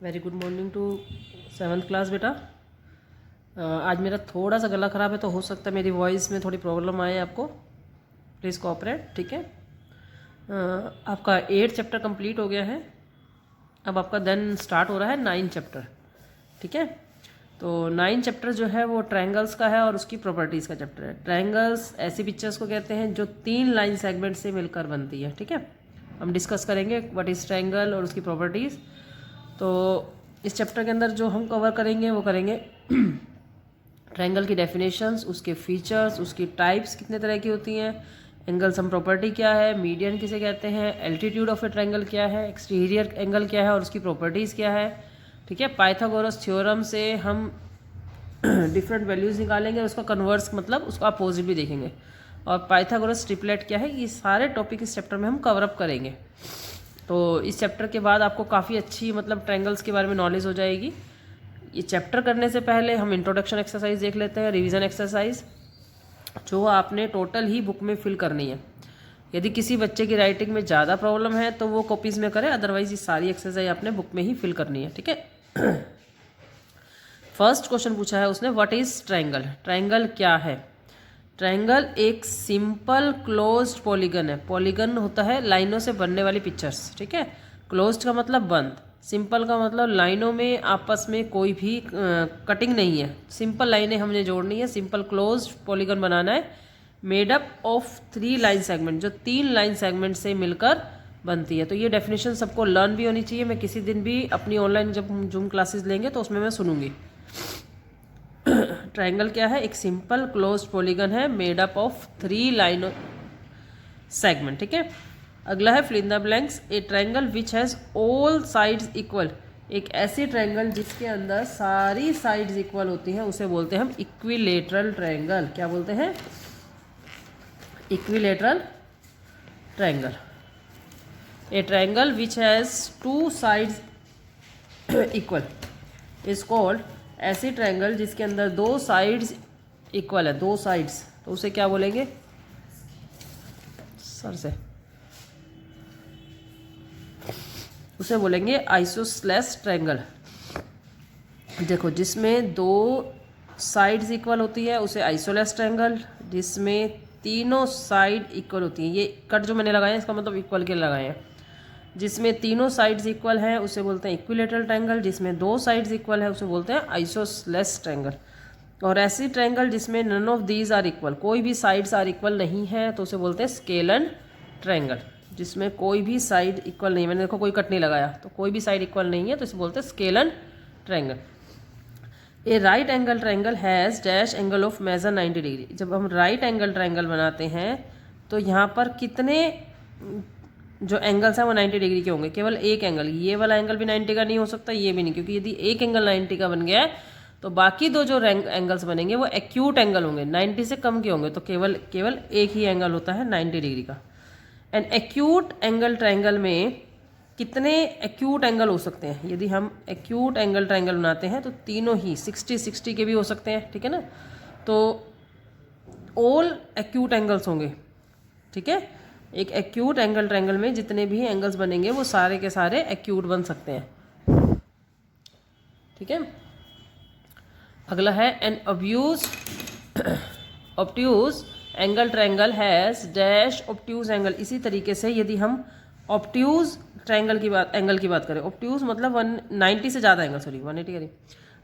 Very good morning to 7th class बेटा। आज मेरा थोड़ा सा गला ख़राब है तो हो सकता है मेरी वॉइस में थोड़ी प्रॉब्लम आए आपको। प्लीज़ कोऑपरेट, ठीक है। आपका 8 चैप्टर कंप्लीट हो गया है। अब आपका देन स्टार्ट हो रहा है 9 चैप्टर, ठीक है। तो 9 चैप्टर जो है वो ट्रायंगल्स का है और उसकी प्रॉपर्टीज़ का चैप्टर है। ट्रायंगल्स ऐसी पिक्चर्स को कहते हैं जो 3 लाइन सेगमेंट से मिलकर बनती है, ठीक है। हम डिस्कस करेंगे व्हाट इज़ ट्रायंगल और उसकी प्रॉपर्टीज़। तो इस चैप्टर के अंदर जो हम कवर करेंगे वो करेंगे ट्रायंगल की डेफिनेशंस, उसके फीचर्स, उसकी टाइप्स कितने तरह की होती हैं, एंगल सम प्रॉपर्टी क्या है, मीडियन किसे कहते हैं, एल्टीट्यूड ऑफ ए ट्रायंगल क्या है, एक्सटीरियर एंगल क्या है और उसकी प्रॉपर्टीज़ क्या है, ठीक है। पाइथागोरस थ्योरम से हम डिफरेंट वैल्यूज़ निकालेंगे और उसका कन्वर्स मतलब उसका अपोजिट भी देखेंगे, और पाइथागोरस ट्रिपलेट क्या है, ये सारे टॉपिक इस चैप्टर में हम कवर अप करेंगे। तो इस चैप्टर के बाद आपको काफ़ी अच्छी मतलब ट्रायंगल्स के बारे में नॉलेज हो जाएगी। ये चैप्टर करने से पहले हम इंट्रोडक्शन एक्सरसाइज देख लेते हैं, रिवीजन एक्सरसाइज, जो आपने टोटल ही बुक में फिल करनी है। यदि किसी बच्चे की राइटिंग में ज़्यादा प्रॉब्लम है तो वो कॉपीज़ में करे, अदरवाइज ये सारी एक्सरसाइज आपने बुक में ही फिल करनी है, ठीक है। फर्स्ट क्वेश्चन पूछा है उसने, व्हाट इज़ ट्रायंगल। ट्रायंगल क्या है। ट्रायंगल एक सिंपल क्लोज्ड पॉलीगन है। पॉलीगन होता है लाइनों से बनने वाली पिक्चर्स, ठीक है। क्लोज्ड का मतलब बंद, सिंपल का मतलब लाइनों में आपस में कोई भी कटिंग नहीं है, सिंपल लाइनें हमने जोड़नी है, सिंपल क्लोज्ड पॉलीगन बनाना है। Made up of 3 line segment, जो 3 लाइन सेगमेंट से मिलकर बनती है। तो ये डेफिनेशन सबको लर्न भी होनी चाहिए। मैं किसी दिन भी अपनी ऑनलाइन जब हम जूम क्लासेस लेंगे तो उसमें मैं सुनूंगी। ट्रायंगल क्या है, एक सिंपल क्लोज्ड पॉलीगन है made up of 3 line segment, ठीक है। अगला है fill in the blanks. A triangle which has all sides equal, एक ऐसी ट्रायंगल जिसके अंदर सारी साइड्स इक्वल होती हैं उसे बोलते हैं हम इक्विलेटरल ट्रायंगल। क्या बोलते हैं, equilateral triangle. A triangle which has 2 sides equal is called, ऐसी ट्रायंगल जिसके अंदर 2 साइड्स इक्वल है, 2 साइड्स, तो उसे क्या बोलेंगे, सर से उसे बोलेंगे आइसोसेलेस ट्रायंगल। देखो, जिसमें 2 साइड्स इक्वल होती है उसे आइसोसेलेस ट्रायंगल, जिसमें तीनों साइड इक्वल होती हैं, ये कट जो मैंने लगाए हैं इसका मतलब इक्वल के लगाए हैं, जिसमें तीनों साइड्स इक्वल हैं उसे बोलते हैं इक्विलेटरल ट्रायंगल, जिसमें 2 साइड्स इक्वल है उसे बोलते हैं आइसोसेलेस ट्रायंगल। और ऐसी ट्रायंगल जिसमें none of these are equal, कोई भी साइड्स आर इक्वल नहीं है तो उसे बोलते हैं स्केलन ट्रायंगल, जिसमें कोई भी साइड इक्वल नहीं, मैंने देखो कोई कट नहीं लगाया, तो कोई भी साइड इक्वल नहीं है तो इसे बोलते हैं scalene triangle. A right angle triangle has dash angle of measure 90 degree. जब हम राइट एंगल ट्रायंगल बनाते हैं तो यहाँ पर कितने जो एंगल्स हैं वो 90 डिग्री के होंगे, केवल एक एंगल, ये वाला एंगल भी 90 का नहीं हो सकता, ये भी नहीं, क्योंकि यदि एक एंगल 90 का बन गया है तो बाकी 2 जो एंगल्स बनेंगे वो एक्यूट एंगल होंगे, 90 से कम के होंगे, तो केवल एक ही एंगल होता है 90 डिग्री का। एंड एक्यूट एंगल ट्रायंगल में कितने एक्यूट एंगल हो सकते हैं, यदि हम एक्यूट एंगल ट्रायंगल बनाते हैं तो तीनों ही 60-60 के भी हो सकते हैं, ठीक है ना। तो ऑल एक्यूट एंगल्स होंगे, ठीक है। एक एक्यूट एंगल ट्रायंगल में जितने भी एंगल्स बनेंगे वो सारे के सारे एक्यूट बन सकते हैं, ठीक है। अगला है an obtuse angle triangle has dash obtuse angle. इसी तरीके से यदि हम ऑब्ट्यूज ट्रायंगल की बात एंगल की बात करें, ऑब्ट्यूज मतलब 190 से ज़्यादा एंगल, सॉरी 180 करी,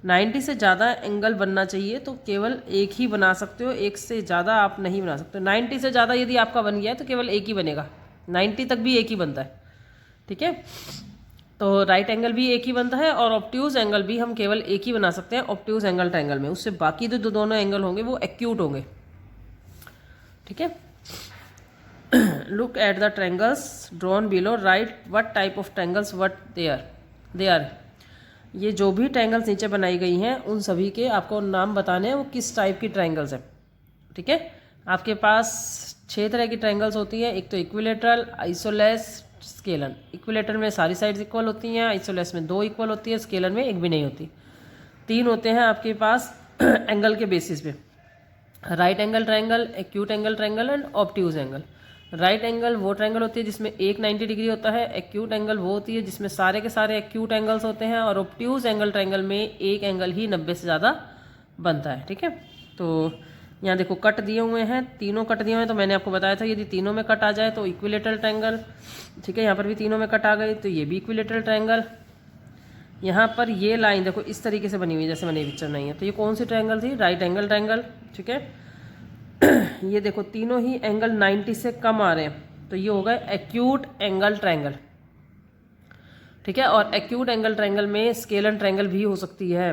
90 से ज़्यादा एंगल बनना चाहिए तो केवल एक ही बना सकते हो, एक से ज़्यादा आप नहीं बना सकते। 90 से ज़्यादा यदि आपका बन गया है तो केवल एक ही बनेगा, 90 तक भी एक ही बनता है, ठीक है। तो राइट एंगल भी एक ही बनता है और ऑब्ट्यूज एंगल भी हम केवल एक ही बना सकते हैं ऑब्ट्यूज एंगल ट्रायंगल में, उससे बाकी जो दोनों एंगल होंगे वो एक्यूट होंगे, ठीक है। Look at the triangles drawn below, right what type of triangles what they are. ये जो भी ट्रायंगल्स नीचे बनाई गई हैं उन सभी के आपको नाम बताने हैं वो किस टाइप की ट्रायंगल्स हैं, ठीक है। आपके पास 6 तरह की ट्रायंगल्स होती हैं। एक तो इक्विलेटरल, आइसोलेस, स्केलन। इक्विलेटर में सारी साइड्स इक्वल होती हैं, आइसोलेस में 2 इक्वल होती है, स्केलन में एक भी नहीं होती। 3 होते हैं आपके पास एंगल के बेसिस पे, right angle triangle, acute angle triangle and obtuse angle. Right angle वो ट्रायंगल होती है जिसमें एक 90 डिग्री होता है। एक्यूट एंगल वो होती है जिसमें सारे के सारे एक्यूट एंगल्स होते हैं। और ऑब्ट्यूज एंगल ट्रायंगल में एक एंगल ही 90 से ज़्यादा बनता है। ठीक है, तो यहाँ देखो कट दिए हुए हैं, तीनों कट दिए हुए हैं। तो मैंने आपको बताया था यदि तीनों में कट आ जाए तो इक्विलेटरल ट्रायंगल। ठीक है, यहाँ पर भी तीनों में कट आ गई तो ये भी इक्विलेटरल ट्रायंगल। यहाँ पर ये लाइन देखो इस तरीके से बनी हुई है जैसे मैंने पिक्चर नहीं है, तो ये कौन सी ट्रायंगल थी? Right angle triangle. ठीक है, ये देखो तीनों ही एंगल 90 से कम आ रहे हैं, तो ये होगा एक्यूट एंगल ट्रायंगल। ठीक है, और एक्यूट एंगल ट्रायंगल में स्केलन ट्रायंगल भी हो सकती है।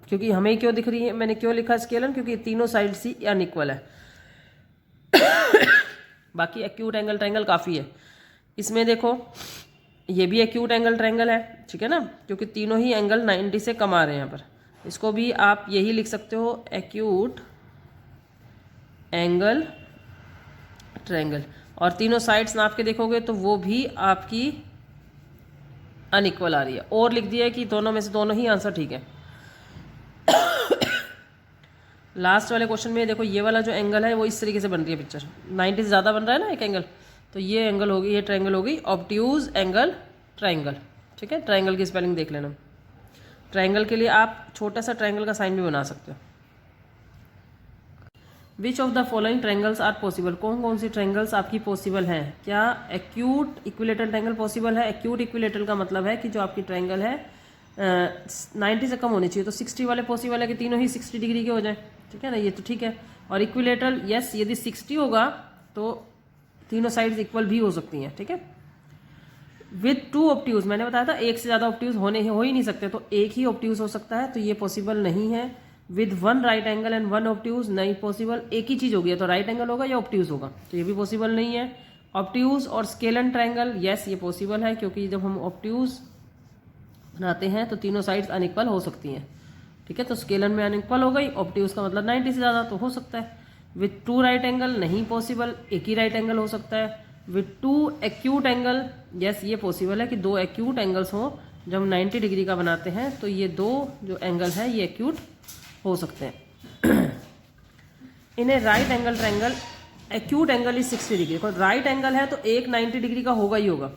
क्योंकि हमें क्यों दिख रही है, मैंने क्यों लिखा स्केलन? क्योंकि तीनों साइड ही अनइक्वल है। बाकी एक्यूट एंगल ट्रायंगल काफ़ी है। इसमें देखो ये भी एक्यूट एंगल ट्रायंगल है। ठीक है ना, क्योंकि तीनों ही एंगल 90 से कम आ रहे हैं यहाँ पर। इसको भी आप यही लिख सकते हो, एक्यूट एंगल ट्रायंगल। और तीनों साइड्स नाप के देखोगे तो वो भी आपकी अनइक्वल आ रही है। और लिख दिया है कि दोनों में से दोनों ही आंसर ठीक है। लास्ट वाले क्वेश्चन में देखो ये वाला जो एंगल है वो इस तरीके से बन रही है पिक्चर, 90 से ज़्यादा बन रहा है ना एक एंगल, तो ये एंगल होगी, ये ट्रायंगल होगी ऑब्ट्यूज एंगल ट्रायंगल। ठीक है, ट्रायंगल की स्पेलिंग देख लेना। ट्रायंगल के लिए आप छोटा सा ट्रायंगल का साइन भी बना सकते हो। Which of the following triangles are possible? कौन कौन सी ट्रायंगल्स आपकी पॉसिबल हैं? क्या एक्यूट इक्विलेटरल ट्रायंगल पॉसिबल है? एक्यूट इक्विलेटरल का मतलब है कि जो आपकी ट्रायंगल है 90 से कम होनी चाहिए, तो 60 वाले पॉसिबल है कि तीनों ही 60 डिग्री के हो जाए। ठीक है ना, ये तो ठीक है। और इक्विलेटरल यस, यदि 60 होगा तो तीनों साइड्स इक्वल भी हो सकती हैं। ठीक है, विद 2 ऑब्ट्यूज, मैंने बताया था एक से ज़्यादा ऑब्ट्यूज हो ही नहीं सकते, तो एक ही ऑब्ट्यूज हो सकता है, तो ये पॉसिबल नहीं है। With 1 right angle and 1 obtuse, नहीं पॉसिबल। एक ही चीज़ होगी, तो राइट एंगल होगा या ऑब्ट्यूज होगा, तो ये भी पॉसिबल नहीं है। ऑब्ट्यूज और स्केलन ट्रायंगल यस ये पॉसिबल है, क्योंकि जब हम ऑब्ट्यूज बनाते हैं तो तीनों साइड्स अनइक्वल हो सकती हैं। ठीक है, तो स्केलन में अनइक्वल हो गई, ऑब्ट्यूज का मतलब 90 से ज़्यादा, तो हो सकता है। विथ 2 राइट एंगल नहीं पॉसिबल, एक ही राइट एंगल हो सकता है। विथ 2 एक्यूट एंगल यस ये पॉसिबल है कि 2 एक्यूट एंगल्स हों। जब हम 90 डिग्री का बनाते हैं तो ये 2 जो एंगल है ये एक्यूट हो सकते हैं। In a right angle triangle acute angle is 60 degree. कोई राइट एंगल है तो एक 90 डिग्री का होगा ही होगा,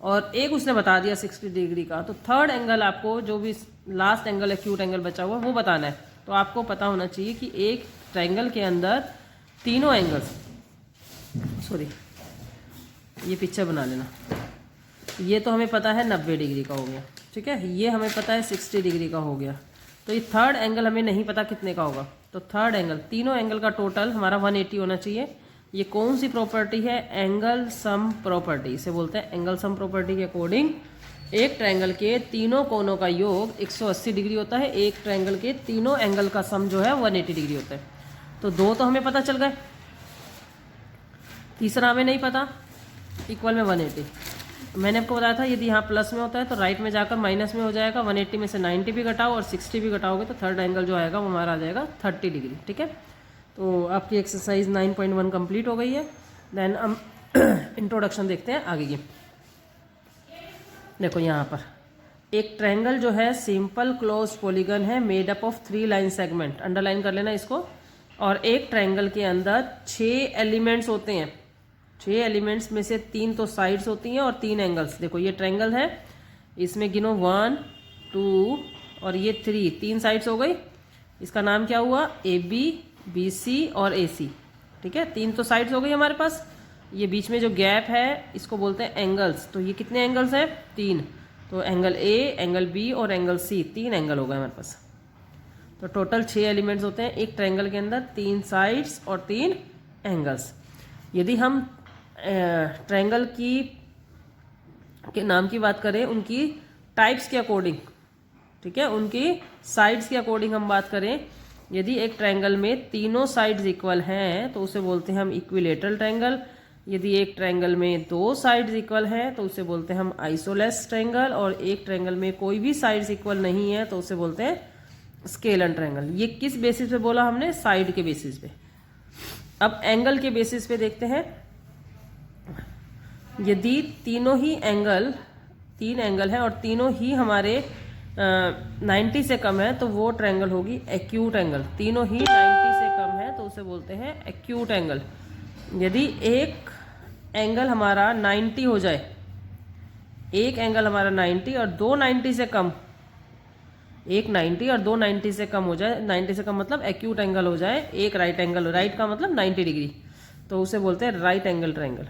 और एक उसने बता दिया 60 डिग्री का, तो थर्ड एंगल आपको जो भी लास्ट एंगल एक्यूट एंगल बचा हुआ वो बताना है। तो आपको पता होना चाहिए कि एक ट्रायंगल के अंदर तीनों एंगल्स, सॉरी ये पिक्चर बना लेना, ये तो हमें पता है 90 डिग्री का हो गया। ठीक है, ये हमें पता है 60 डिग्री का हो गया, तो ये थर्ड एंगल हमें नहीं पता कितने का होगा। तो थर्ड एंगल, तीनों एंगल का टोटल हमारा 180 होना चाहिए। ये कौन सी प्रॉपर्टी है? एंगल सम प्रॉपर्टी, इसे बोलते हैं एंगल सम प्रॉपर्टी के अकॉर्डिंग एक ट्रायंगल के तीनों कोनों का योग 180 डिग्री होता है। एक ट्रायंगल के तीनों एंगल का सम जो है 180 डिग्री होता है। तो 2 तो हमें पता चल गए, तीसरा हमें नहीं पता, इक्वल में 180। मैंने आपको बताया था यदि यहाँ प्लस में होता है तो राइट में जाकर माइनस में हो जाएगा। 180 में से 90 भी घटाओ और 60 भी घटाओगे तो थर्ड एंगल जो आएगा वो हमारा आ जाएगा 30 डिग्री। ठीक है, तो आपकी एक्सरसाइज 9.1 कंप्लीट हो गई है। देन हम इंट्रोडक्शन देखते हैं आगे की। देखो यहाँ पर एक ट्रायंगल जो है सिंपल क्लोज्ड पॉलीगन है, made up of 3 line segment, underline कर लेना इसको। और एक ट्रायंगल के अंदर 6 एलिमेंट्स होते हैं। 6 एलिमेंट्स में से 3 तो साइड्स होती हैं और 3 एंगल्स। देखो ये ट्रायंगल है, इसमें गिनो 1 2 और ये 3 साइड्स हो गई। इसका नाम क्या हुआ? AB BC और AC। ठीक है, 3 तो साइड्स हो गई हमारे पास। ये बीच में जो गैप है इसको बोलते हैं एंगल्स। तो ये कितने एंगल्स हैं? 3। तो एंगल A, एंगल B और एंगल C, 3 एंगल हो गए हमारे पास। तो टोटल 6 एलिमेंट्स होते हैं एक ट्रायंगल के अंदर, 3 साइड्स और 3 एंगल्स। यदि हम ट्रायंगल के नाम की बात करें उनकी टाइप्स के अकॉर्डिंग, ठीक है, उनकी साइड्स के अकॉर्डिंग हम बात करें, यदि एक ट्रायंगल में तीनों साइड्स इक्वल हैं तो उसे बोलते हैं हम इक्विलेटरल ट्रायंगल। यदि एक ट्रायंगल में 2 साइड्स इक्वल हैं तो उसे बोलते हैं हम आइसोलेस ट्रायंगल। और एक ट्रायंगल में कोई भी साइड्स इक्वल नहीं है तो उसे बोलते हैं स्केलन ट्रायंगल। ये किस बेसिस पे बोला हमने? साइड के बेसिस पे। अब एंगल के बेसिस पे देखते हैं। यदि तीनों ही एंगल, 3 एंगल हैं और तीनों ही हमारे 90 से कम है तो वो ट्रायंगल होगी एक्यूट एंगल। तीनों ही 90 से कम है तो उसे बोलते हैं एक्यूट एंगल। यदि एक एंगल हमारा 90 हो जाए, एक एंगल हमारा 90 और दो 90 से कम, एक 90 और दो 90 से कम हो जाए, 90 से कम मतलब एक्यूट एंगल हो जाए, एक राइट एंगल, राइट का मतलब 90 डिग्री, तो उसे बोलते हैं राइट एंगल ट्रायंगल।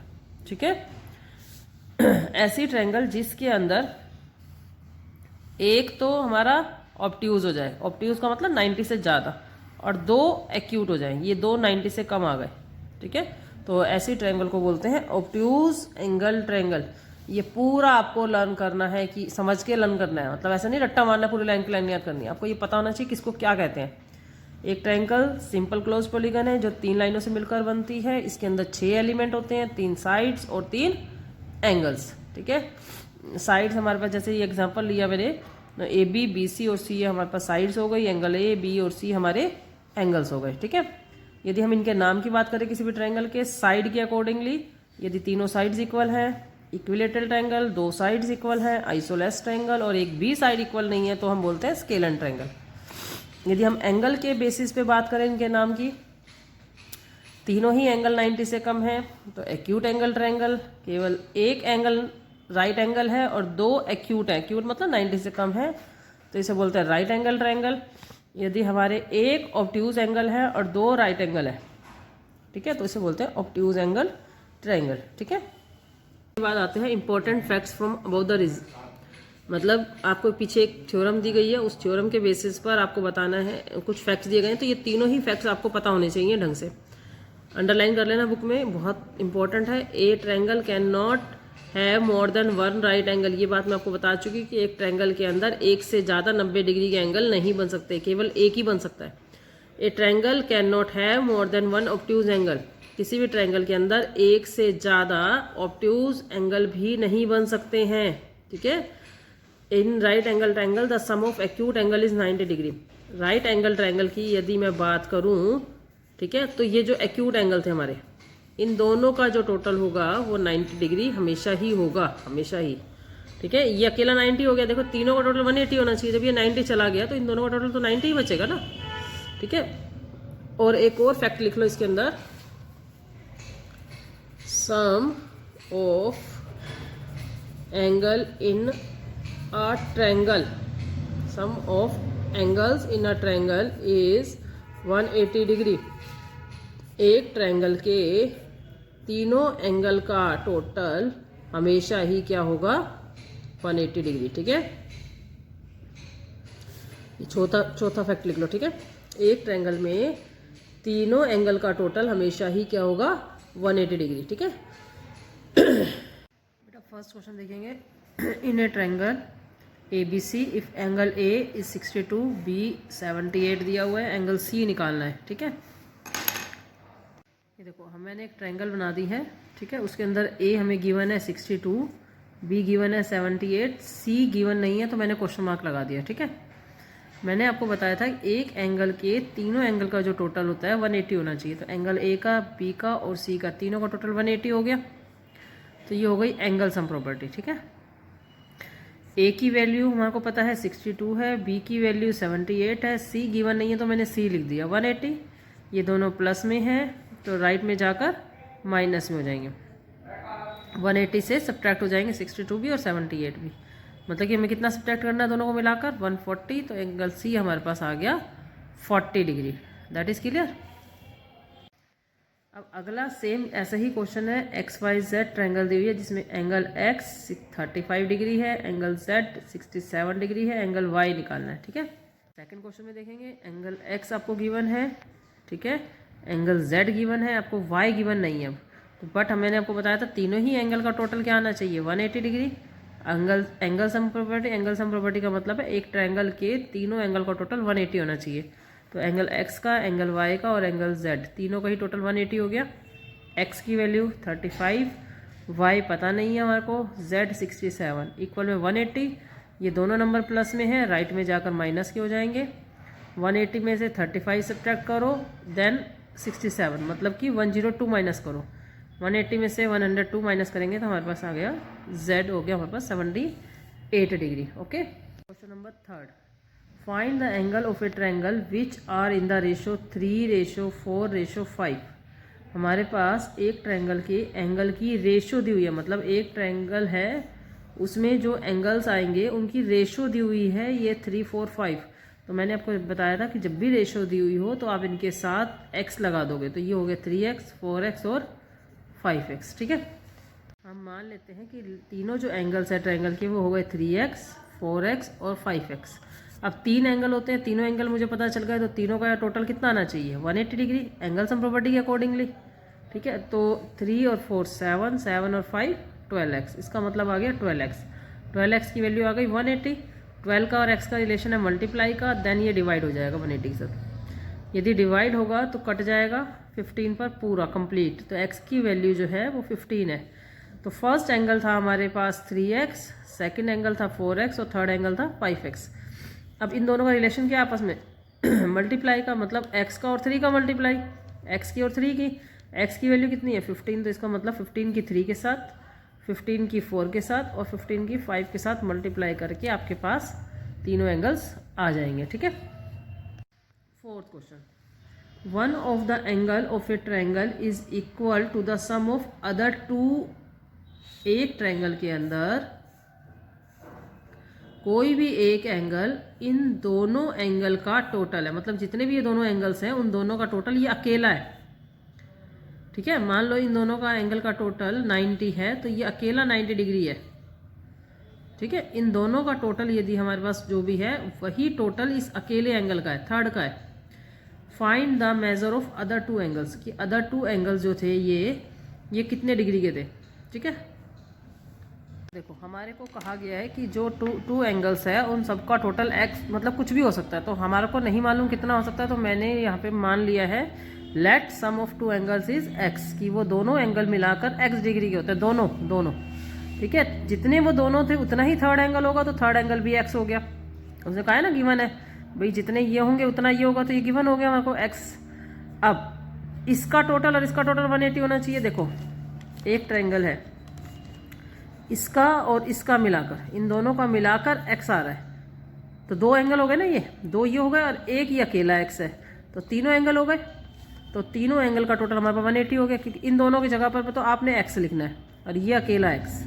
ठीक है। ऐसी ट्रायंगल जिसके अंदर एक तो हमारा ऑब्ट्यूज हो जाए, ऑब्ट्यूज का मतलब 90 से ज़्यादा, और दो एक्यूट हो जाए, ये दो 90 से कम आ गए। ठीक है, तो ऐसी ट्रायंगल को बोलते हैं ऑब्ट्यूज एंगल ट्रायंगल। ये पूरा आपको लर्न करना है, कि समझ के लर्न करना है, मतलब ऐसा नहीं रट्टा मारना, पूरी लाइन की लाइन याद करनी है, आपको ये पता होना चाहिए किसको क्या कहते हैं। एक ट्रायंगल सिंपल क्लोज पॉलीगन है जो 3 लाइनों से मिलकर बनती है, इसके अंदर 6 एलिमेंट होते हैं, 3 साइड्स और 3 एंगल्स। ठीक है, साइड्स हमारे पास, जैसे ये एग्जांपल लिया मैंने, ए बी, बी सी और सी हमारे पास साइड्स हो गई, एंगल ए बी और सी हमारे एंगल्स हो गए। ठीक है, यदि हम इनके नाम की बात करें किसी भी ट्रायंगल के, साइड के अकॉर्डिंगली, यदि तीनों साइड्स इक्वल हैं, इक्विलेटरल ट्रायंगल, दो साइड्स इक्वल हैं, आइसोलेस ट्रायंगल, और एक भी साइड इक्वल नहीं है तो हम बोलते हैं स्केलन ट्रायंगल। यदि हम एंगल के बेसिस पे बात करें इनके नाम की, तीनों ही एंगल 90 से कम है तो एक्यूट एंगल ट्रायंगल, केवल एक एंगल राइट एंगल है और दो एक्यूट है, एक्यूट मतलब 90 से कम है तो इसे बोलते हैं राइट एंगल ट्रायंगल। यदि हमारे एक ऑब्ट्यूज एंगल है और दो राइट एंगल है, ठीक है, तो इसे बोलते हैं ऑब्ट्यूज एंगल ट्रायंगल। ठीक है, इसके बाद आते हैं important facts from about the region, मतलब आपको पीछे एक थ्योरम दी गई है, उस थ्योरम के बेसिस पर आपको बताना है, कुछ फैक्ट्स दिए गए हैं, तो ये तीनों ही फैक्ट्स आपको पता होने चाहिए ढंग से, अंडरलाइन कर लेना बुक में, बहुत इंपॉर्टेंट है। ए triangle can not have more than one right angle, ये बात मैं आपको बता चुकी कि एक ट्रायंगल के अंदर एक से ज़्यादा 90 डिग्री के एंगल नहीं बन सकते, केवल एक ही बन सकता है। ए triangle can not have more than one obtuse angle, किसी भी ट्रायंगल के अंदर एक से ज़्यादा ऑब्ट्यूज एंगल भी नहीं बन सकते हैं। ठीक है, in right angle triangle the sum of acute angle is 90 degree. Right angle triangle की यदि मैं बात करूं, ठीक है, तो ये जो एक्यूट एंगल थे हमारे, इन दोनों का जो टोटल होगा वो 90 डिग्री हमेशा ही होगा, हमेशा ही। ठीक है, ये अकेला 90 हो गया, देखो तीनों का टोटल 180 होना चाहिए, जब ये 90 चला गया तो इन दोनों का टोटल तो 90 ही बचेगा ना। ठीक है, और एक और फैक्ट लिख लो इसके अंदर, sum of angle in a triangle, sum of angles in a triangle is 180 degree. एक ट्रायंगल के तीनों एंगल का टोटल हमेशा ही क्या होगा, 180 डिग्री। ठीक है, चौथा फैक्ट लिख लो। ठीक है, एक ट्रायंगल में तीनों एंगल का टोटल हमेशा ही क्या होगा, 180 डिग्री। ठीक है, बेटा फर्स्ट क्वेश्चन देखेंगे, in a triangle ABC if angle A is 62, B 78 दिया हुआ है, एंगल C निकालना है। ठीक है, ये देखो मैंने एक ट्रायंगल बना दी है। ठीक है, उसके अंदर A हमें गिवन है 62, B गिवन है 78, C गिवन नहीं है तो मैंने क्वेश्चन मार्क लगा दिया। ठीक है, मैंने आपको बताया था एक एंगल के तीनों एंगल का जो टोटल होता है 180 होना चाहिए, तो एंगल A का, B का और C का तीनों का टोटल 180 हो गया, तो ये हो गई एंगल सम प्रॉपर्टी। ठीक है, ए की वैल्यू हमारे को पता है 62 है, बी की वैल्यू 78 है, सी गिवन नहीं है तो मैंने सी लिख दिया 180, ये दोनों प्लस में है तो राइट में जाकर माइनस में हो जाएंगे, 180 से सब्ट्रैक्ट हो जाएंगे 62 भी और 78 भी, मतलब कि हमें कितना सब्ट्रैक्ट करना है दोनों को मिलाकर 140, तो एंगल सी हमारे पास आ गया 40 डिग्री। That is clear. अब अगला सेम ऐसा ही क्वेश्चन है, एक्स वाई जेड ट्रायंगल दी हुई है जिसमें एंगल एक्स 35 डिग्री है, एंगल जेड 67 डिग्री है, एंगल वाई निकालना है। ठीक है, सेकंड क्वेश्चन में देखेंगे, एंगल एक्स आपको गिवन है, ठीक है, एंगल जेड गिवन है, आपको वाई गिवन नहीं है अब तो, बट मैंने आपको बताया था तीनों ही एंगल का टोटल क्या आना चाहिए, 180 डिग्री। एंगल सम प्रॉपर्टी का मतलब है एक ट्रायंगल के तीनों एंगल का टोटल 180 होना चाहिए, तो एंगल एक्स का, एंगल वाई का और एंगल जेड तीनों का ही टोटल 180 हो गया। एक्स की वैल्यू 35, वाई पता नहीं है हमारे को, जेड 67 इक्वल में 180, ये दोनों नंबर प्लस में है, राइट में जाकर माइनस के हो जाएंगे, 180 में से 35 सब्ट्रैक्ट करो देन 67, मतलब कि 102 माइनस करो, 180 में से 102 माइनस करेंगे तो हमारे पास आ गया जेड हो गया हमारे पास 78 degree. Okay, question number third, find the angle of a triangle which are in the ratio 3:4:5। हमारे पास एक ट्रायंगल के एंगल की रेशो दी हुई है, मतलब एक ट्रायंगल है उसमें जो एंगल्स आएंगे उनकी रेशो दी हुई है ये 3, 4, 5। तो मैंने आपको बताया था कि जब भी रेशो दी हुई हो तो आप इनके साथ x लगा दोगे, तो ये हो गया 3x, 4x और 5x। ठीक है, हम मान लेते हैं कि तीनों जो एंगल्स है ट्रायंगल के वो हो गए 3x, 4x और 5x। अब 3 एंगल होते हैं, तीनों एंगल मुझे पता चल गए, तो तीनों का टोटल कितना आना चाहिए 180 डिग्री एंगल सम प्रॉपर्टी के अकॉर्डिंगली। ठीक है, तो 3 और 4 7, 7 और 5 12x, इसका मतलब आ गया 12x। 12x की वैल्यू आ गई 180। 12 का और x का रिलेशन है मल्टीप्लाई का, देन ये डिवाइड हो जाएगा 180 के साथ। यदि डिवाइड होगा तो कट जाएगा 15 पर पूरा कंप्लीट, तो x की वैल्यू जो है वो 15 है। तो फर्स्ट एंगल था हमारे पास 3x, सेकंड एंगल था 4x और थर्ड एंगल था 5x। अब इन दोनों का रिलेशन क्या आपस में मल्टीप्लाई का, मतलब x का और 3 का मल्टीप्लाई, x की और 3 की। x की वैल्यू कितनी है 15, तो इसका मतलब 15 की 3 के साथ, 15 की 4 के साथ और 15 की 5 के साथ मल्टीप्लाई करके आपके पास तीनों एंगल्स आ जाएंगे। ठीक है, fourth question, one of the angle of a triangle is equal to the sum of other two. एक ट्रायंगल के अंदर कोई भी एक एंगल इन दोनों एंगल का टोटल है, मतलब जितने भी ये दोनों एंगल्स हैं उन दोनों का टोटल ये अकेला है। ठीक है, मान लो इन दोनों का एंगल का टोटल 90 है, तो ये अकेला 90 डिग्री है। ठीक है, इन दोनों का टोटल यदि हमारे पास जो भी है वही टोटल इस अकेले एंगल का है, थर्ड का है। Find the measure of other two angles, कि अदर टू एंगल्स जो थे ये कितने डिग्री के थे। ठीक है, देखो हमारे को कहा गया है कि जो टू एंगल्स है उन सबका टोटल x, मतलब कुछ भी हो सकता है, तो हमारे को नहीं मालूम कितना हो सकता है, तो मैंने यहाँ पे मान लिया है let sum of two angles is x, कि वो दोनों एंगल मिलाकर x डिग्री के होते हैं, दोनों। ठीक है, जितने वो दोनों थे उतना ही थर्ड एंगल होगा, तो थर्ड एंगल भी x हो गया। उसने कहा है ना गिवन है भाई, जितने ये होंगे उतना ये होगा, तो ये गिवन हो गया हमारे को x। अब इसका टोटल और इसका टोटल 180 होना चाहिए। देखो एक ट्रायंगल है, इसका और इसका मिलाकर, इन दोनों का मिलाकर x आ रहा है, तो दो एंगल हो गए ना, ये दो ये हो गए और एक ये अकेला x है, तो तीनों एंगल हो गए। तो तीनों एंगल का टोटल हमारे पास 180 हो गया, क्योंकि इन दोनों की जगह पर तो आपने x लिखना है और ये अकेला x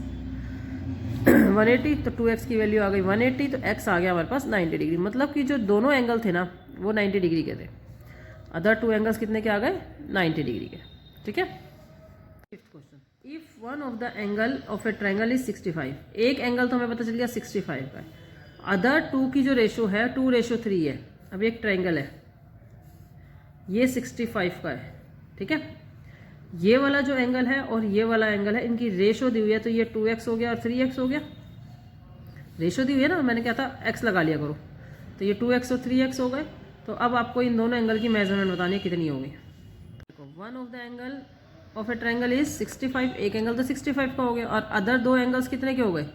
180, तो 2x की वैल्यू आ गई 180, तो x आ गया हमारे पास 90 डिग्री। मतलब कि जो दोनों एंगल थे ना वो 90 डिग्री के थे, अदर टू एंगल्स कितने के आ गए 90 डिग्री के। ठीक है, fifth question, if one of the angle of a triangle is 65, एक एंगल तो हमें पता चल गया 65 का है, अदर टू की जो रेशो है 2:3 है। अब एक ट्रायंगल है ये 65 का है। ठीक है, ये वाला जो एंगल है और ये वाला एंगल है, इनकी रेशो दी हुई है, तो ये 2x हो गया और 3x हो गया। रेशो दी हुई है ना, मैंने क्या था x लगा लिया करो, तो ये 2x और 3x हो गए। तो अब आपको इन दोनों एंगल की मेजरमेंट बतानी है कितनी होगी। देखो one of the angle of a triangle is 65, एक एंगल तो 65 का हो गया, और अदर दो एंगल्स कितने के हो गए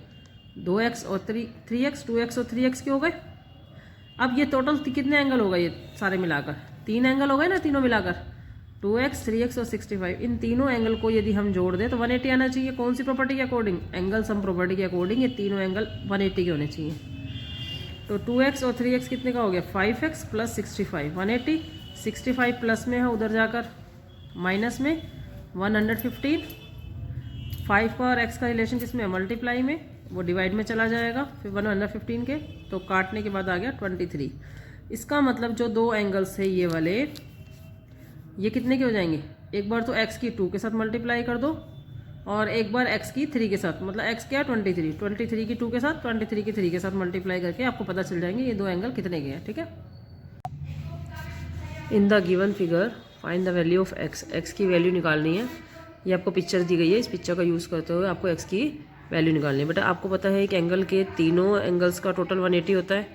2x और 3x, 2x और 3x के हो गए। अब ये टोटल कितने एंगल हो गए, ये सारे मिलाकर 3 एंगल हो गए ना, तीनों मिलाकर 2x, 3x और 65, इन तीनों एंगल को यदि हम जोड़ दें तो 180 आना चाहिए। कौन सी प्रॉपर्टी के अकॉर्डिंग, एंगल सम प्रॉपर्टी के अकॉर्डिंग ये तीनों एंगल 180 के होने चाहिए। तो 2x और 3x कितने का हो गया 5x प्लस 65 180, 65 प्लस में है उधर जाकर माइनस में 115, 5 का और x का रिलेशन किसमें है मल्टीप्लाई में, वो डिवाइड में चला जाएगा फिर 115 के, तो काटने के बाद आ गया 23। इसका मतलब जो दो एंगल्स है ये वाले, ये कितने के हो जाएंगे, एक बार तो x की 2 के साथ मल्टीप्लाई कर दो और एक बार x की 3 के साथ, मतलब x क्या 23 की 2 के साथ 23 की 3 के साथ मल्टीप्लाई करके आपको पता चल जाएंगे ये दो एंगल कितने के हैं। ठीक है, in the given figure find the value of x की वैल्यू निकालनी है। ये आपको पिक्चर दी गई है, इस पिक्चर का यूज़ करते हुए आपको x की वैल्यू निकालनी है। बेटा आपको पता है एक एंगल के तीनों एंगल्स का टोटल 180 होता है,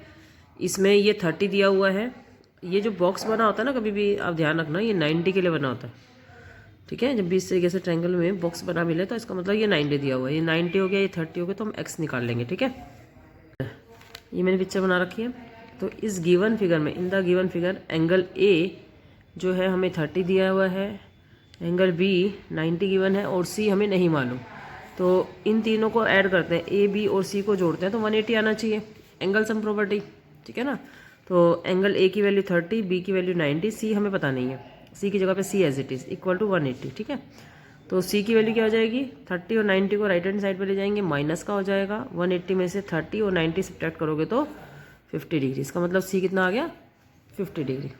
इसमें ये 30 दिया हुआ है। ये जो बॉक्स बना होता है ना, कभी भी आप ध्यान रखना ये 90 के लिए बना होता है। ठीक है, जब भी इस तरीके से ट्रायंगल में बॉक्स बना मिले तो इसका मतलब ये 90 दिया हुआ है, ये 90 हो गया, ये 30 हो गया, तो हम x निकाल लेंगे। ठीक है, ये मैंने पिक्चर बना रखी है। तो इस गिवन फिगर में, in the given figure angle A जो है हमें 30 दिया हुआ है, एंगल B 90 गिवन है और C हमें नहीं मालूम। तो इन तीनों को ऐड करते हैं, A B और C को जोड़ते हैं तो 180 आना चाहिए, एंगल सम प्रॉपर्टी। ठीक है ना, तो एंगल A की वैल्यू 30, B की वैल्यू 90, C हमें पता नहीं है। सी की जगह पे C as it is equal to 180, ठीक है। तो सी की वैल्यू क्या हो जाएगी, 30 और 90 को राइट हैंड साइड पे ले जाएंगे, माइनस का हो जाएगा, 180 में से 30 और 90 सब्ट्रैक्ट करोगे तो 50 डिग्री। इसका मतलब सी कितना आ गया, 50 degree.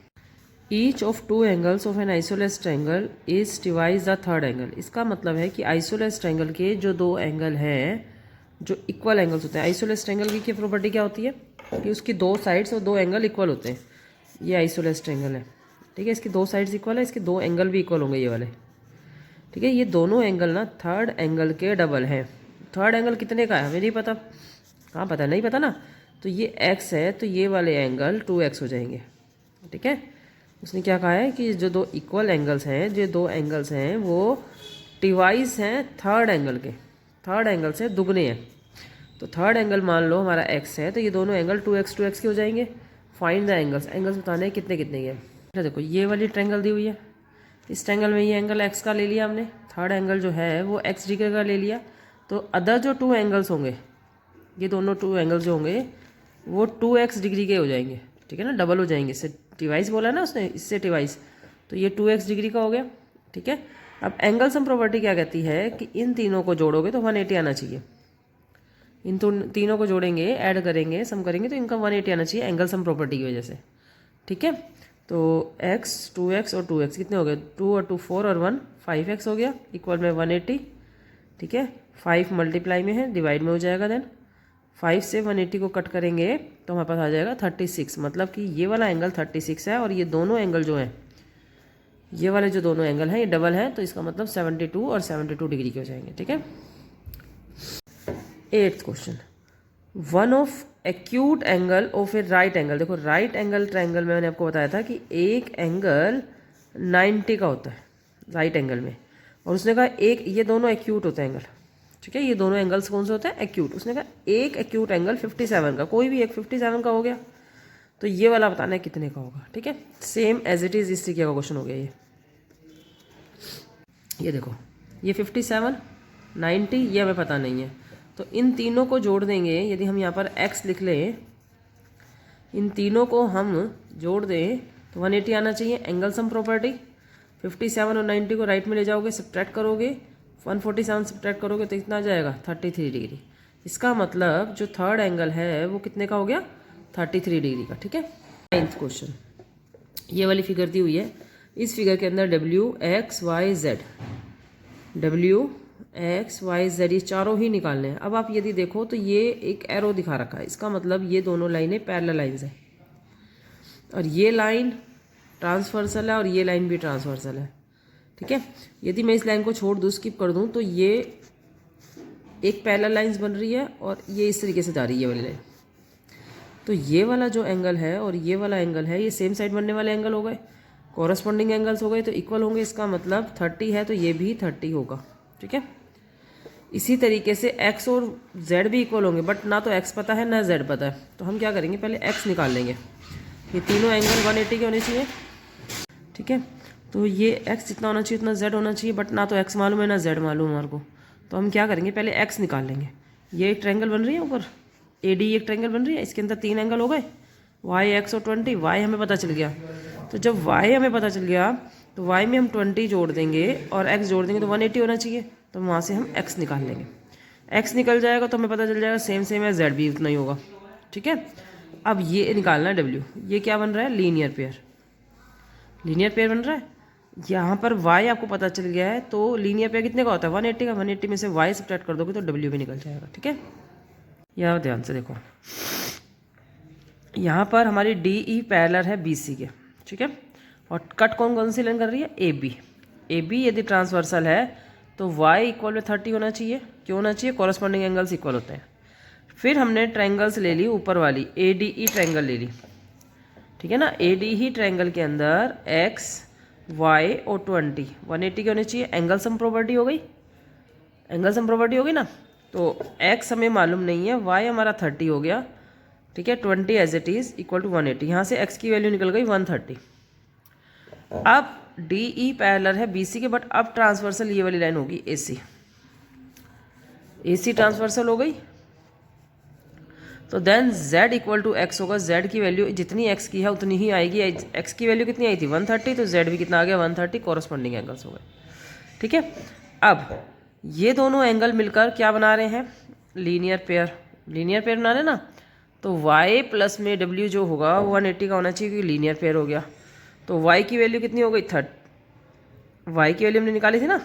Each of two angles of an isosceles triangle is divides the third angle. इसका मतलब है कि आइसोलेस ट्रायंगल के जो दो एंगल हैं, जो इक्वल एंगल्स होते हैं, आइसोलेस ट्रायंगल की प्रॉपर्टी क्या होती है कि उसकी दो साइड्स और दो एंगल इक्वल होते हैं। ये आइसोलेस ट्रायंगल है, ठीक है, इसकी दो साइड्स इक्वल है, इसके दो एंगल भी इक्वल होंगे ये वाले, ठीक है। ये दोनों एंगल ना थर्ड एंगल के डबल हैं। थर्ड एंगल कितने का है हमें नहीं पता, कहाँ पता, नहीं पता ना। तो ये x है, तो ये वाले एंगल 2x हो जाएंगे, ठीक है। उसने क्या कहा है कि जो दो इक्वल एंगल्स हैं, जो दो एंगल्स हैं वो डिवाइस हैं थर्ड एंगल के, थर्ड एंगल से दुगने हैं। तो थर्ड एंगल मान लो हमारा x है, तो ये दोनों एंगल 2x के हो जाएंगे। फाइंड द एंगल्स, एंगल्स बताने हैं कितने कितने के। देखो ये वाली ट्रायंगल दी हुई है, इस ट्रायंगल में ये एंगल x का ले लिया हमने, थर्ड एंगल जो है वो x डिग्री का ले लिया। तो अदर जो टू एंगल्स होंगे, ये दोनों टू एंगल्स जो होंगे वो 2x डिग्री के हो जाएंगे, ठीक है ना, डबल हो जाएंगे। इससे डिवाइस बोला ना उसने, इससे डिवाइस, तो ये 2x डिग्री का हो गया, ठीक है। अब एंगल सम प्रॉपर्टी क्या कहती है कि इन तीनों को जोड़ोगे तो 180 आना चाहिए। इन तीनों को जोड़ेंगे, ऐड करेंगे, सम करेंगे तो इनका 180 आना चाहिए एंगल सम प्रॉपर्टी की वजह से, ठीक है। तो x 2x और 2x कितने हो गए, 2 और 2 4 और 1 5x हो गया, इक्वल में 180, ठीक है। 5 मल्टीप्लाई में है, डिवाइड में हो जाएगा। देन 5 से 180 को कट करेंगे तो हमारे पास आ जाएगा 36। मतलब कि ये वाला एंगल 36 है और ये दोनों एंगल जो हैं, ये वाले जो दोनों एंगल हैं ये डबल हैं, तो इसका मतलब 72 और 72 डिग्री के हो जाएंगे, ठीक है। 8th question, one of acute angle of A right angle. देखो राइट एंगल ट्रायंगल में मैंने आपको बताया था कि एक एंगल 90 का होता है राइट एंगल में, और उसने कहा एक, ये दोनों एक्यूट होते हैं एंगल, ठीक है। ये दोनों एंगल्स कौन से होते हैं, एक्यूट। उसने कहा एक एक्यूट एंगल 57 का, कोई भी एक 57 का हो गया, तो ये वाला बताना है कितने का होगा, ठीक है। सेम एज इट इज़ इस तरीके का क्वेश्चन हो गया ये देखो, ये 57 90 ये हमें पता नहीं है, तो इन तीनों को जोड़ देंगे। यदि हम यहाँ पर x लिख लें, इन तीनों को हम जोड़ दें तो 180 आना चाहिए। एंगल सम प्रॉपर्टी, 57 और 90 को राइट में ले जाओगे, सब्ट्रैक्ट करोगे, 147 सब्ट्रैक्ट करोगे तो इतना आ जाएगा 33 डिग्री। इसका मतलब जो थर्ड एंगल है वो कितने का हो गया, 33 डिग्री का, ठीक है। 9th क्वेश्चन, ये वाली फिगर दी हुई है, इस फिगर के अंदर W X Y Z, W X Y Z ये चारों ही निकालने हैं। अब आप यदि देखो तो ये एक एरो दिखा रखा है, इसका मतलब ये दोनों लाइनें पैरेलल लाइंस हैं, और ये लाइन ट्रांसवर्सल है और ये लाइन भी ट्रांसवर्सल है, ठीक है। यदि मैं इस लाइन को छोड़ दूँ, स्किप कर दूँ, तो ये एक पैरेलल लाइंस बन रही है और ये इस तरीके से जा रही है वाली लाइन। तो ये वाला जो एंगल है और ये वाला एंगल है, ये सेम साइड बनने वाले एंगल हो गए, कॉरस्पॉन्डिंग एंगल्स हो गए, तो इक्वल होंगे। इसका मतलब 30 है तो ये भी 30 होगा, ठीक है। इसी तरीके से x और z भी इक्वल होंगे, बट ना तो x पता है ना z पता है, तो हम क्या करेंगे, पहले x निकाल लेंगे। ये तीनों एंगल 180 के होने चाहिए, ठीक है। तो ये x जितना होना चाहिए उतना z होना चाहिए, बट ना तो x मालूम है ना z मालूम हमारे को, तो हम क्या करेंगे, पहले x निकाल लेंगे। ये एक ट्रायंगल बन रही है ऊपर, AD एक ट्रायंगल बन रही है, इसके अंदर 3 एंगल हो गए, y x और 20, y हमें पता चल गया। तो जब y हमें पता चल गया तो y में हम 20 जोड़ देंगे और x जोड़ देंगे तो 180 होना चाहिए, तो वहाँ से हम x निकाल लेंगे। x निकल जाएगा तो हमें पता चल जाएगा सेम सेम है, z भी उतना ही होगा, ठीक है। अब ये निकालना है w, ये क्या बन रहा है, लीनियर पेयर, लीनियर पेयर बन रहा है। यहाँ पर y आपको पता चल गया है, तो लीनियर पेयर कितने का होता है, 180 का। 180 में से y सब्ट्रैक्ट कर दोगे तो w भी निकल जाएगा, ठीक है। यहाँ ध्यान से देखो, यहाँ पर हमारी DE पैरेलल है BC के, ठीक है, और कट कौन कौन सी लाइन कर रही है, AB यदि ट्रांसवर्सल है तो y इक्वल में 30 होना चाहिए। क्यों होना चाहिए, कॉरस्पॉन्डिंग एंगल्स इक्वल होते हैं। फिर हमने ट्रायंगल्स ले ली, ऊपर वाली ADE ट्रायंगल ले ली, ठीक है ना। ADE ट्रायंगल के अंदर x y और 20 180 के होने चाहिए। एंगल सम प्रॉपर्टी हो गई, एंगल सम प्रॉपर्टी होगी ना, तो x हमें मालूम नहीं है, y हमारा 30 हो गया, ठीक है। 20 as it is equal to 180, यहाँ से x की वैल्यू निकल गई 130। अब DE पैरेलल है BC के, बट अब ट्रांसवर्सल ये वाली लाइन होगी AC ट्रांसवर्सल हो गई, तो then z equal to x होगा। z की वैल्यू जितनी x की है उतनी ही आएगी। x की वैल्यू कितनी आई थी 130, तो z भी कितना आ गया 130, कॉरस्पॉन्डिंग एंगल्स हो गए। ठीक है, अब ये दोनों एंगल मिलकर क्या बना रहे हैं, लीनियर पेयर। लीनियर पेयर बना रहे हैं ना, तो y प्लस में w जो होगा वो 180 का होना चाहिए क्योंकि लीनियर पेयर हो गया। तो y की वैल्यू कितनी हो गई, y की वैल्यू हमने निकाली थी ना,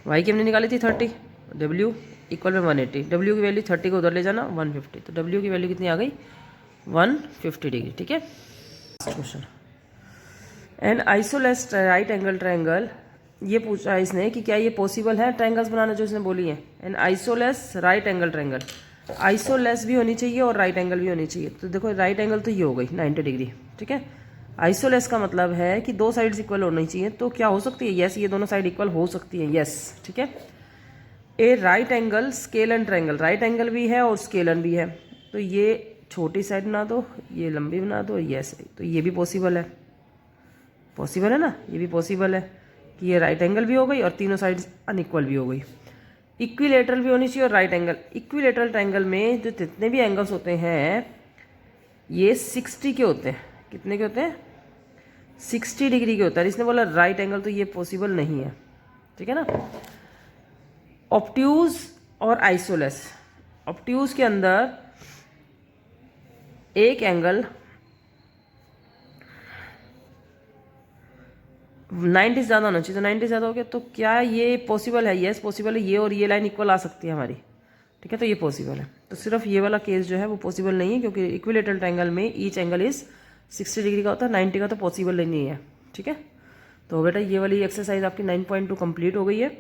y की हमने निकाली थी 30, w इक्वल में 180, w की वैल्यू 30 को उधर ले जाना 150, तो w की वैल्यू कितनी आ गई 150 डिग्री। ठीक है, question, an isosceles right angle triangle, ये पूछा है इसने कि क्या ये पॉसिबल है ट्रायंगल्स बनाना जो इसने बोली है। An isosceles right angle triangle, isosceles भी होनी चाहिए और राइट एंगल भी होनी चाहिए। तो देखो राइट एंगल तो ये हो गई 90 डिग्री। ठीक है, आइसोलेस का मतलब है कि दो साइड्स इक्वल होनी चाहिए। तो क्या हो सकती है, यस, ये दोनों साइड इक्वल हो सकती है, यस। ठीक है, a right angle scalene triangle, right angle भी है और स्केलन भी है। तो ये छोटी साइड बना दो, ये लंबी बना दो, यस, तो ये भी पॉसिबल है, पॉसिबल है ना, ये भी पॉसिबल है कि ये राइट एंगल भी हो गई और तीनों साइड्स अनइक्वल भी हो गई। इक्विलेटरल भी होनी चाहिए और राइट एंगल। इक्विलेटरल ट्रायंगल में जो जितने भी एंगल्स होते हैं ये 60 के होते हैं। कितने के होते हैं, 60 डिग्री के होता है। इसने बोला राइट एंगल, तो ये पॉसिबल नहीं है। ठीक है ना, ऑब्ट्यूज और आइसोलेस, ऑब्ट्यूज के अंदर एक एंगल 90 से ज़्यादा होना चाहिए, तो 90 ज़्यादा हो गया। तो क्या ये पॉसिबल है, यस पॉसिबल है, ये और ये लाइन इक्वल आ सकती है हमारी। ठीक है, तो ये पॉसिबल है। तो सिर्फ ये वाला केस जो है वो पॉसिबल नहीं है क्योंकि इक्विलेटरल ट्रायंगल में ईच एंगल इज 60 डिग्री का होता है, 90 का तो पॉसिबल नहीं है। ठीक है, तो बेटा ये वाली एक्सरसाइज आपकी 9.2 कंप्लीट हो गई है,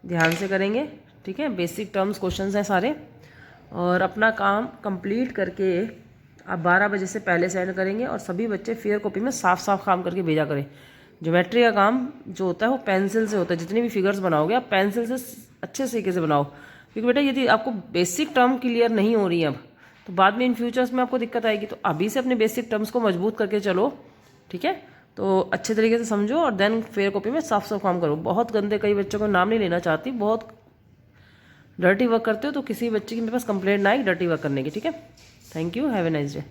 ध्यान से करेंगे। ठीक है, बेसिक टर्म्स क्वेश्चंस हैं सारे, और अपना काम कंप्लीट करके आप 12 बजे से पहले सेंड करेंगे और सभी बच्चे फेयर कॉपी में साफ साफ काम करके भेजा करें। ज्योमेट्री का काम जो होता है वो पेंसिल से होता है, जितनी भी फिगर्स बनाओगे आप पेंसिल से अच्छे तरीके से बनाओ, क्योंकि बेटा यदि आपको बेसिक टर्म क्लियर नहीं हो रही है अब, तो बाद में इन फ्यूचर्स में आपको दिक्कत आएगी। तो अभी से अपने बेसिक टर्म्स को मजबूत करके चलो। ठीक है, तो अच्छे तरीके से समझो और देन फेयर कॉपी में साफ साफ काम करो। बहुत गंदे, कई बच्चों को नाम नहीं लेना चाहती, बहुत डर्टी वर्क करते हो, तो किसी बच्चे की मेरे पास कंप्लेंट ना आए डर्टी वर्क करने की। ठीक है, thank you, have a nice day.